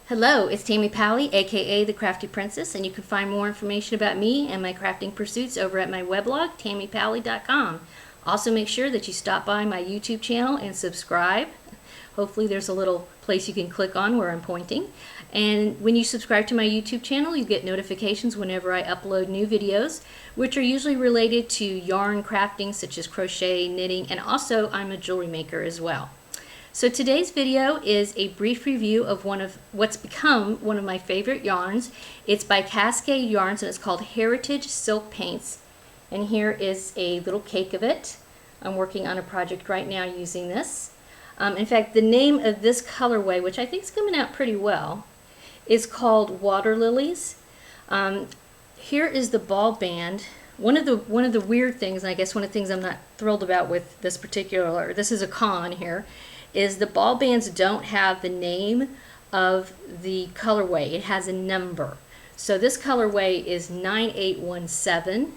Hello, it's Tammy Pally, aka The Crafty Princess, and you can find more information about me and my crafting pursuits over at my weblog, tammypally.com. Also make sure that you stop by my YouTube channel and subscribe. Hopefully there's a little place you can click on where I'm pointing. And when you subscribe to my YouTube channel, you get notifications whenever I upload new videos, which are usually related to yarn crafting, such as crochet, knitting, and also I'm a jewelry maker as well. So today's video is a brief review of what's become one of my favorite yarns. It's by Cascade Yarns and it's called Heritage Silk Paints. And here is a little cake of it. I'm working on a project right now using this. In fact, the name of this colorway, which I think is coming out pretty well, is called Water Lilies. Here is the ball band. One of the weird things, and I guess one of the things I'm not thrilled about with this particular, this is a con here, is the ball bands don't have the name of the colorway. It has a number. So this colorway is 9817.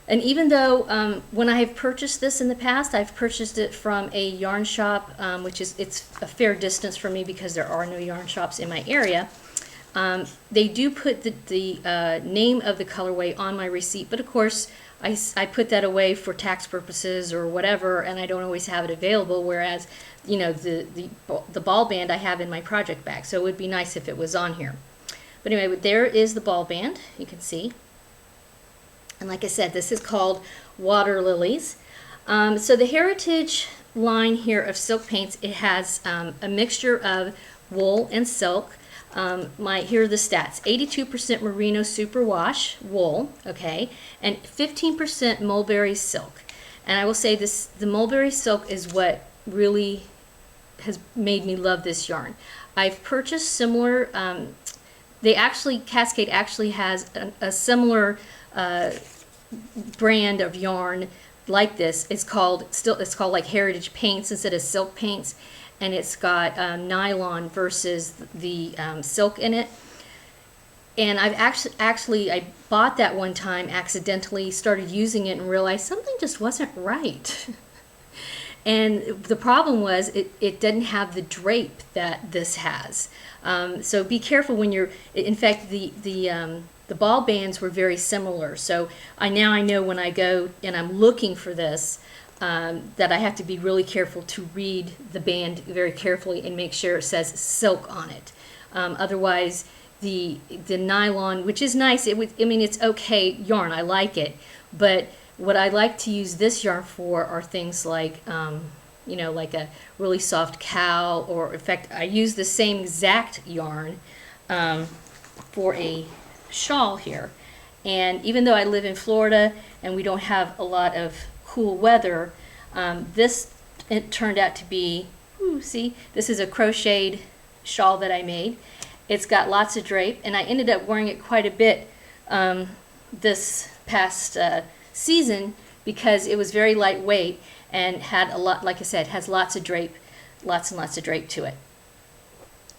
And even though when I have purchased this in the past, I've purchased it from a yarn shop, it's a fair distance from me because there are no yarn shops in my area. They do put the name of the colorway on my receipt, but of course I put that away for tax purposes or whatever, and I don't always have it available, whereas you know the ball band I have in my project bag, so it would be nice if it was on here. But anyway, there is the ball band, you can see. And like I said, this is called Water Lilies. So the Heritage line here of silk paints, it has a mixture of wool and silk. Here are the stats: 82% merino superwash wool, okay, and 15% mulberry silk. And I will say this: the mulberry silk is what really has made me love this yarn. I've purchased similar. Cascade actually has a similar brand of yarn like this. It's called like Heritage Paints instead of Silk Paints. And it's got nylon versus the silk in it. And I've I bought that one time, accidentally started using it and realized something just wasn't right. And the problem was it didn't have the drape that this has. So be careful when you're, in fact, the ball bands were very similar. So now I know when I go and I'm looking for this, that I have to be really careful to read the band very carefully and make sure it says silk on it. Otherwise, the nylon, which is nice, it's okay yarn, I like it, but what I like to use this yarn for are things like, like a really soft cowl, or in fact, I use the same exact yarn for a shawl here. And even though I live in Florida and we don't have a lot of cool weather, it turned out to be, see, this is a crocheted shawl that I made. It's got lots of drape, and I ended up wearing it quite a bit this past season because it was very lightweight and had a lot, like I said, has lots of drape, lots and lots of drape to it.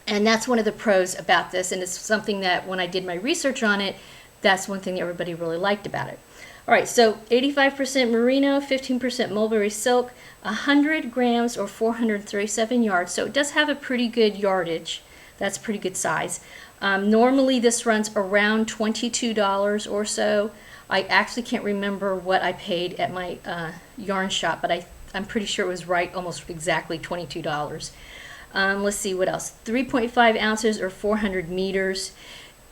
And that's one of the pros about this, and it's something that when I did my research on it, that's one thing that everybody really liked about it. All right, so 85% merino, 15% mulberry silk, 100 grams or 437 yards. So it does have a pretty good yardage. That's a pretty good size. Normally this runs around $22 or so. I actually can't remember what I paid at my yarn shop, but I'm pretty sure it was right, almost exactly $22. Let's see what else. 3.5 ounces or 400 meters.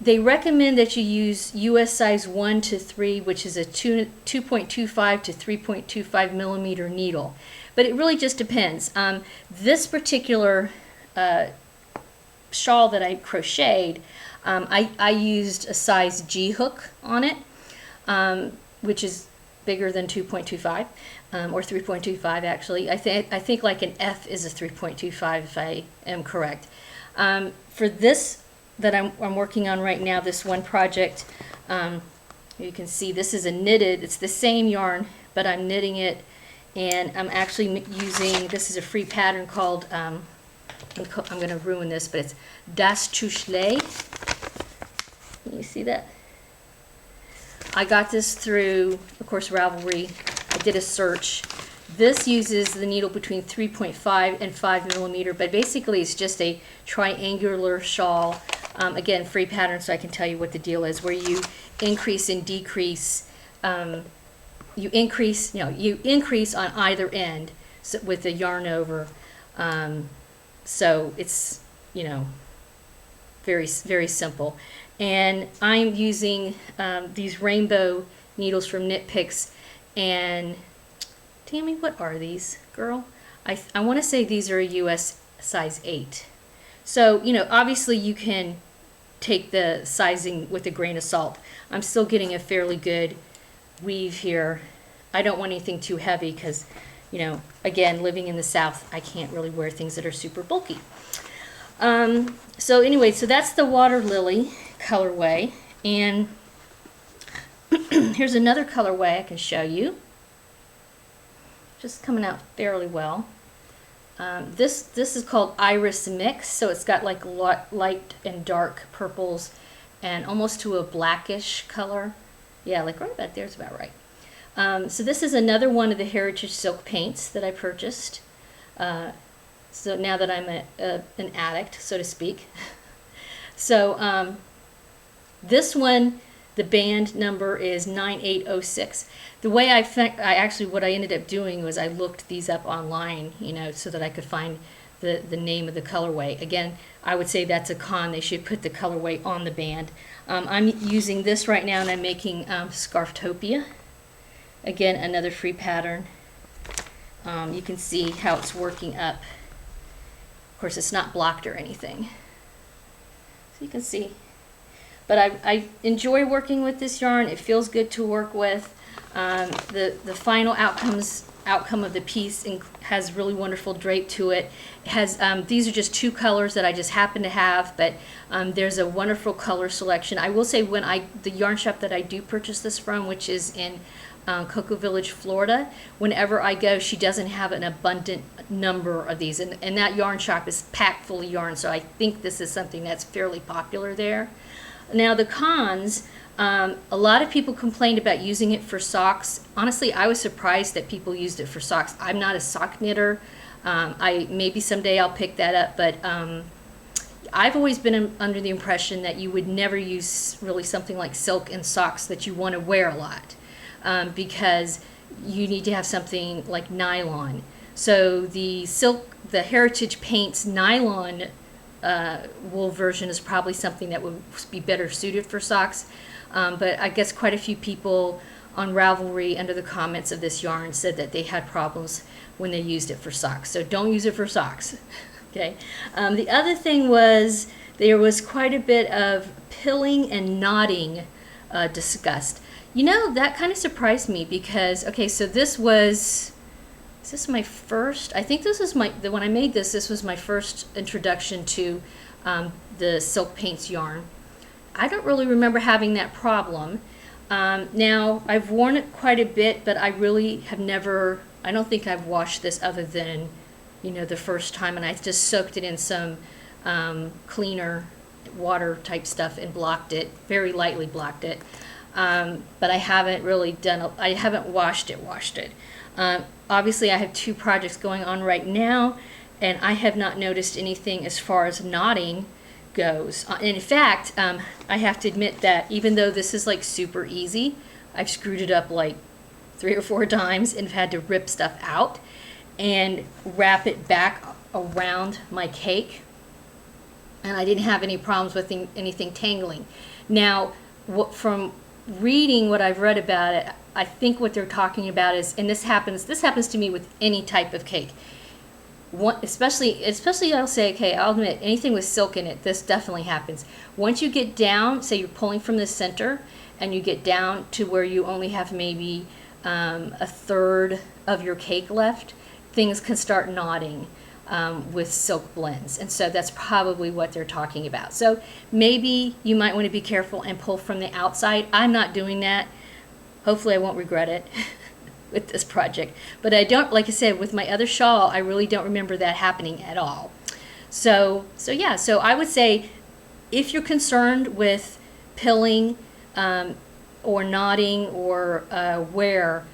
They recommend that you use US size 1 to 3, which is a 2.25 to 3.25 millimeter needle. But it really just depends. This particular shawl that I crocheted, I used a size G hook on it, which is bigger than 2.25 or 3.25 actually. I think like an F is a 3.25 if I am correct. For this that I'm working on right now, this one project, you can see this is a knitted, it's the same yarn, but I'm knitting it, and I'm actually using, this is a free pattern called, I'm going to ruin this, but it's Das Tuschle. Can you see that? I got this through, of course, Ravelry. I did a search. This uses the needle between 3.5 and 5 millimeter, but basically it's just a triangular shawl. Again, free pattern, so I can tell you what the deal is, where you increase and decrease. You increase on either end, so with the yarn over. So it's, very, very simple. And I'm using these rainbow needles from Knit Picks, and Tammy, what are these, girl? I want to say these are a US size 8. So, obviously you can take the sizing with a grain of salt. I'm still getting a fairly good weave here. I don't want anything too heavy because, again, living in the South, I can't really wear things that are super bulky. So anyway, so that's the Water Lily colorway. And here's another colorway I can show you. Just coming out fairly well. This is called Iris Mix, so it's got like light and dark purples and almost to a blackish color. Yeah, like right about there is about right. So this is another one of the Heritage Silk paints that I purchased. So now that I'm an addict, so to speak. So this one, the band number is 9806. The way what I ended up doing was I looked these up online, so that I could find the name of the colorway. Again, I would say that's a con. They should put the colorway on the band. I'm using this right now, and I'm making Scarftopia. Again, another free pattern. You can see how it's working up. Of course, it's not blocked or anything. So you can see. But I enjoy working with this yarn. It feels good to work with. The final outcome of the piece has really wonderful drape to it. It has these are just two colors that I just happen to have, but there's a wonderful color selection. I will say the yarn shop that I do purchase this from, which is in Cocoa Village, Florida, whenever I go, she doesn't have an abundant number of these, and that yarn shop is packed full of yarn, so I think this is something that's fairly popular there. Now the cons, a lot of people complained about using it for socks. Honestly, I was surprised that people used it for socks. I'm not a sock knitter. Maybe someday I'll pick that up, but I've always been under the impression that you would never use really something like silk in socks that you want to wear a lot, because you need to have something like nylon. So the Heritage Paints nylon wool version is probably something that would be better suited for socks. But I guess quite a few people on Ravelry under the comments of this yarn said that they had problems when they used it for socks. So don't use it for socks. Okay. The other thing was there was quite a bit of pilling and knotting discussed. That kind of surprised me because, okay, so is this my first? I think this is when I made this was my first introduction to the silk paints yarn. I don't really remember having that problem. Now, I've worn it quite a bit, but I really have never, I don't think I've washed this other than, the first time, and I just soaked it in some cleaner water type stuff and blocked it, very lightly blocked it. But I haven't really I haven't washed it. Obviously, I have two projects going on right now, and I have not noticed anything as far as knotting goes. In fact, I have to admit that even though this is like super easy, I've screwed it up like 3 or 4 times and have had to rip stuff out and wrap it back around my cake, and I didn't have any problems with anything tangling. Now, from reading what I've read about it, I think what they're talking about is, and this happens to me with any type of cake. Especially I'll say, okay, I'll admit, anything with silk in it, this definitely happens. Once you get down, say you're pulling from the center, and you get down to where you only have maybe a third of your cake left, things can start knotting with silk blends. And so that's probably what they're talking about. So maybe you might want to be careful and pull from the outside. I'm not doing that. Hopefully I won't regret it with this project. But I don't, like I said, with my other shawl, I really don't remember that happening at all. So yeah, so I would say if you're concerned with pilling or knotting or wear,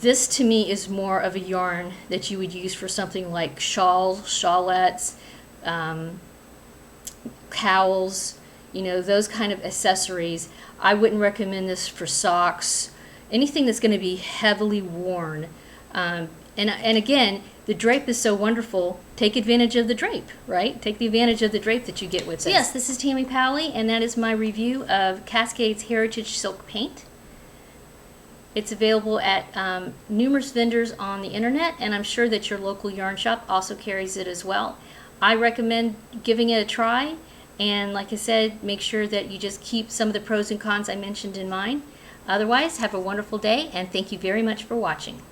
This to me is more of a yarn that you would use for something like shawls, shawlettes, cowls, you know, those kind of accessories. I wouldn't recommend this for socks, anything that's going to be heavily worn. And again, the drape is so wonderful. Take advantage of the drape, right? Take the advantage of the drape that you get with this. Yes, this is Tammy Powley, and that is my review of Cascade's Heritage Silk Paint. It's available at numerous vendors on the internet, and I'm sure that your local yarn shop also carries it as well. I recommend giving it a try, and like I said, make sure that you just keep some of the pros and cons I mentioned in mind. Otherwise, have a wonderful day, and thank you very much for watching.